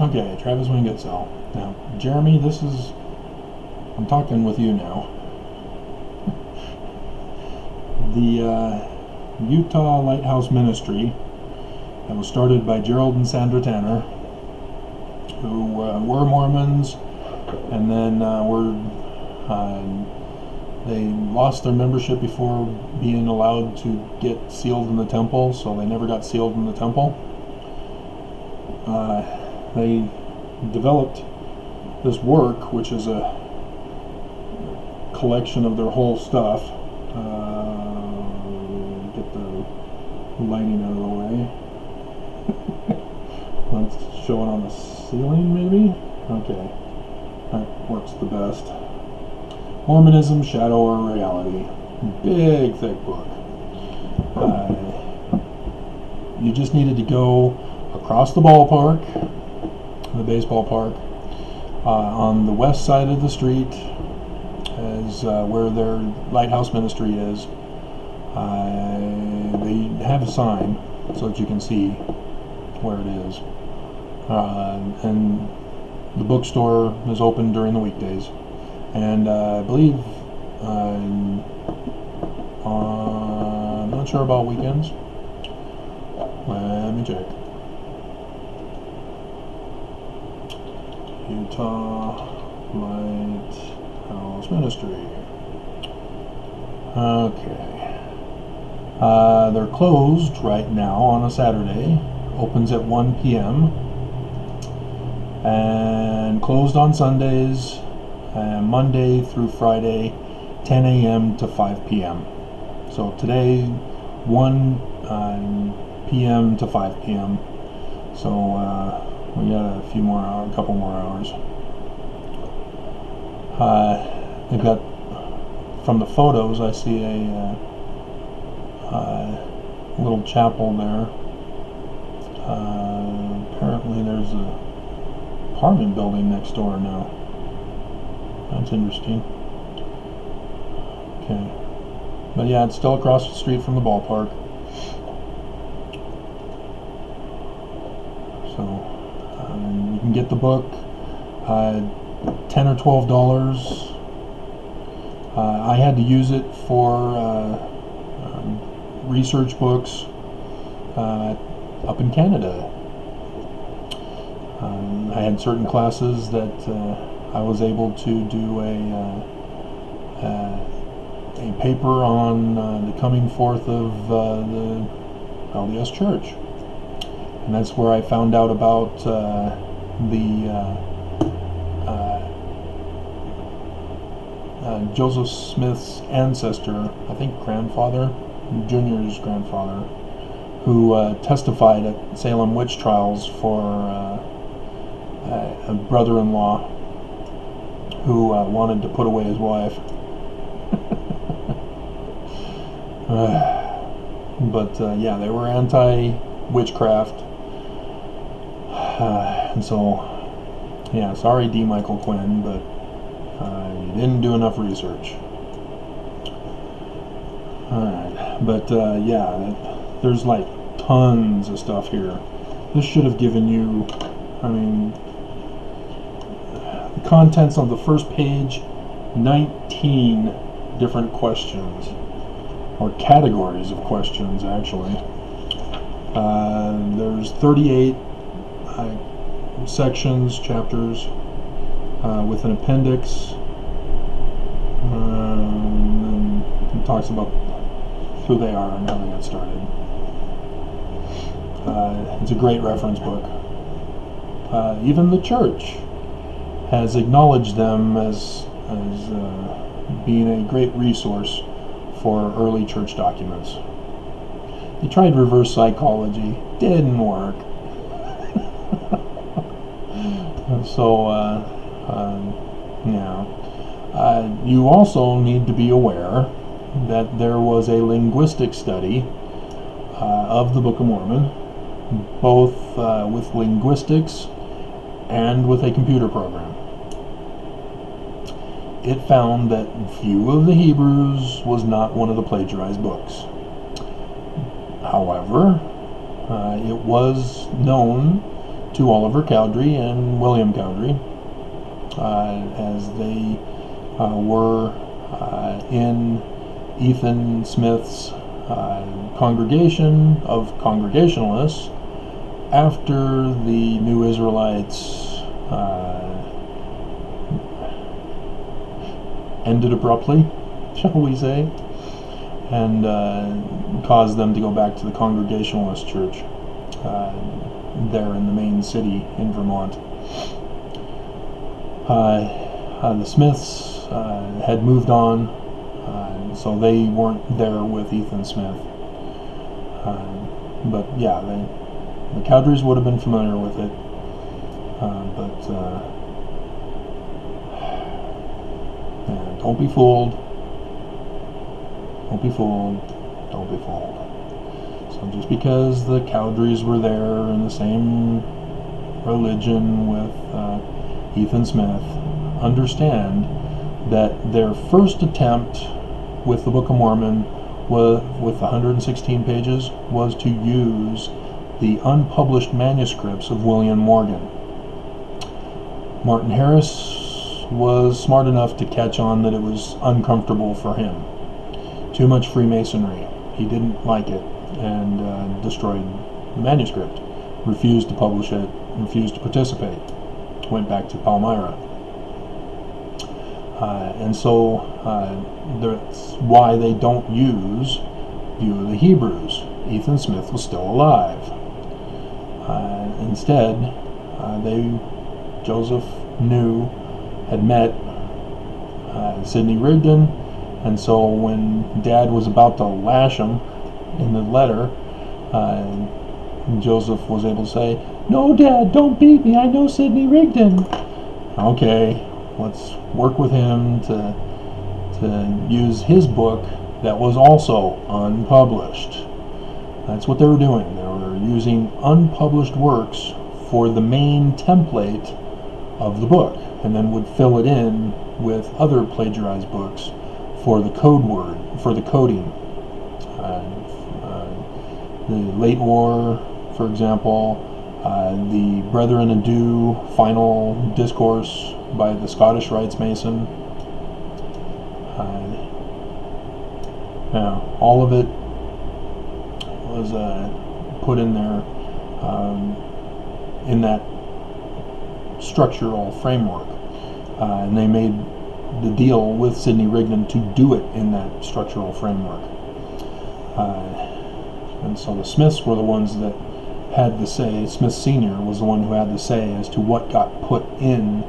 Okay, Travis Wingetzel. Now, Jeremy, I'm talking with you now. The Utah Lighthouse Ministry that was started by Gerald and Sandra Tanner, who were Mormons, and then they lost their membership before being allowed to get sealed in the temple, so they never got sealed in the temple. They developed this work, which is a collection of their whole stuff. Get the lighting out of the way. Let's show it on the ceiling, maybe? Okay, that works the best. Mormonism, Shadow or Reality. Big, thick book. You just needed to go across the ballpark, the baseball park, on the west side of the street is where their lighthouse ministry is. They have a sign so that you can see where it is. And the bookstore is open during the weekdays. And I believe, I'm not sure about weekends. Let me check. Utah Lighthouse Ministry. Okay. They're closed right now on a Saturday. Opens at 1 p.m. and closed on Sundays, Monday through Friday, 10 a.m. to 5 p.m. So today, 1 p.m. to 5 p.m. So we got a couple more hours. They've got, from the photos, I see a little chapel there. Apparently there's a apartment building next door now. That's interesting. Okay. But yeah, it's still across the street from the ballpark. So you can get the book, $10 or $12. I had to use it for research books up in Canada. I had certain classes that I was able to do a paper on the coming forth of the LDS Church, and that's where I found out about Joseph Smith's ancestor, I think grandfather, Junior's grandfather, who testified at Salem witch trials for a brother-in-law who wanted to put away his wife. But yeah, they were anti-witchcraft, and so yeah, sorry D. Michael Quinn, but you didn't do enough research. Alright, but yeah, there's like tons of stuff here. This should have given you, I mean, the contents on the first page, 19 different questions, or categories of questions actually. There's 38 sections, chapters, with an appendix, and it talks about who they are and how they got started. It's a great reference book. Even the church has acknowledged them as being a great resource for early church documents. They tried reverse psychology, didn't work. So, yeah. You also need to be aware that there was a linguistic study of the Book of Mormon, both with linguistics and with a computer program. It found that View of the Hebrews was not one of the plagiarized books. However, it was known to Oliver Cowdery and William Cowdery as they were in Ethan Smith's congregation of Congregationalists after the New Israelites ended abruptly, shall we say, and caused them to go back to the Congregationalist church there in the main city in Vermont. The Smiths had moved on, so they weren't there with Ethan Smith. But yeah, the Cowderys would have been familiar with it. Yeah, don't be fooled. Don't be fooled. Don't be fooled. So just because the Cowderys were there in the same religion with Ethan Smith, understand that their first attempt with the Book of Mormon with 116 pages was to use the unpublished manuscripts of William Morgan. Martin Harris was smart enough to catch on that it was uncomfortable for him. Too much Freemasonry. He didn't like it and destroyed the manuscript. Refused to publish it, refused to participate. Went back to Palmyra. And so that's why they don't use View of the Hebrews. Ethan Smith was still alive. Instead, Joseph knew, had met Sidney Rigdon, and so when Dad was about to lash him in the letter, Joseph was able to say, "No, Dad, don't beat me. I know Sidney Rigdon." Okay, let's work with him to use his book that was also unpublished. That's what they were doing. They were using unpublished works for the main template of the book, and then would fill it in with other plagiarized books for the code word, for the coding. The Late War, for example, the Brethren Adieu final discourse by the Scottish Rites Mason. All of it was put in there in that structural framework, and they made the deal with Sidney Rigdon to do it in that structural framework. And so the Smiths were the ones that had the say. Smith Sr. was the one who had the say as to what got put in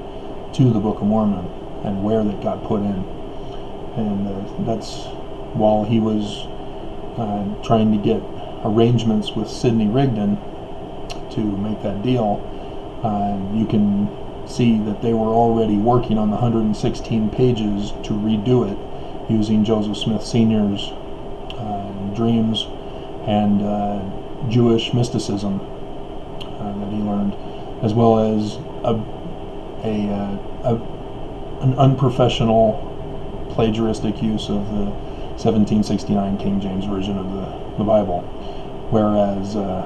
to the Book of Mormon and where that got put in. And that's while he was trying to get arrangements with Sidney Rigdon to make that deal, you can see that they were already working on the 116 pages to redo it using Joseph Smith Sr.'s dreams and Jewish mysticism that he learned, as well as an unprofessional plagiaristic use of the 1769 King James Version of the Bible, whereas all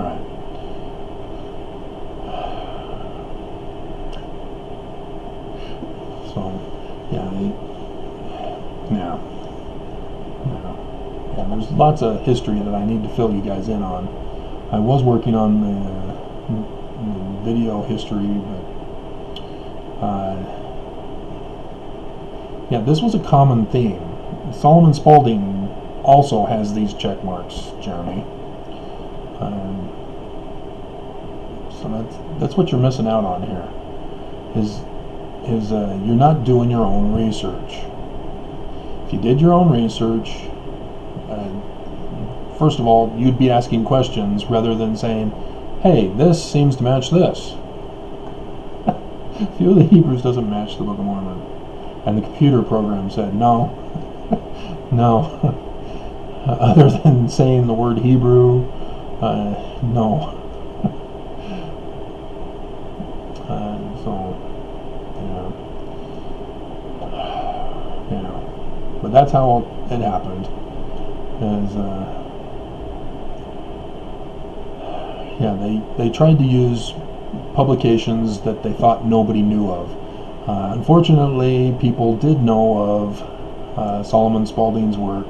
right. So, there's lots of history that I need to fill you guys in on. I was working on the video history, but this was a common theme. Solomon Spaulding also has these check marks, Jeremy. So that's what you're missing out on here. Is you're not doing your own research. If you did your own research, first of all, you'd be asking questions rather than saying, "Hey, this seems to match this." View of the Hebrews doesn't match the Book of Mormon, and the computer program said no, no. Other than saying the word Hebrew, no. that's how it happened. They tried to use publications that they thought nobody knew of. Unfortunately, people did know of Solomon Spaulding's work,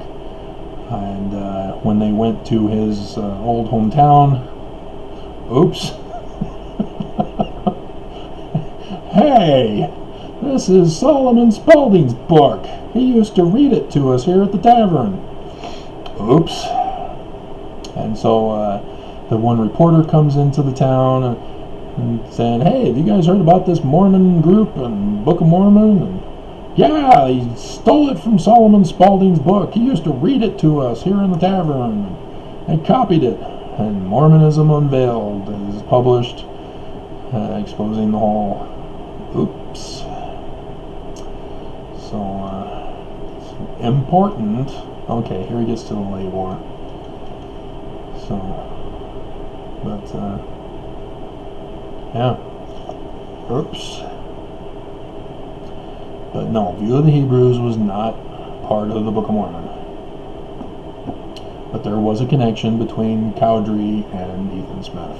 and when they went to his old hometown, oops, hey, this is Solomon Spaulding's book. He used to read it to us here at the tavern. Oops. And so the one reporter comes into the town and saying, hey, have you guys heard about this Mormon group and Book of Mormon? And yeah, he stole it from Solomon Spaulding's book. He used to read it to us here in the tavern. And copied it. And Mormonism Unveiled is published, exposing the whole oops. So, it's important. Okay, here he gets to the late war. So, but, yeah. Oops. But no, View of the Hebrews was not part of the Book of Mormon. But there was a connection between Cowdery and Ethan Smith.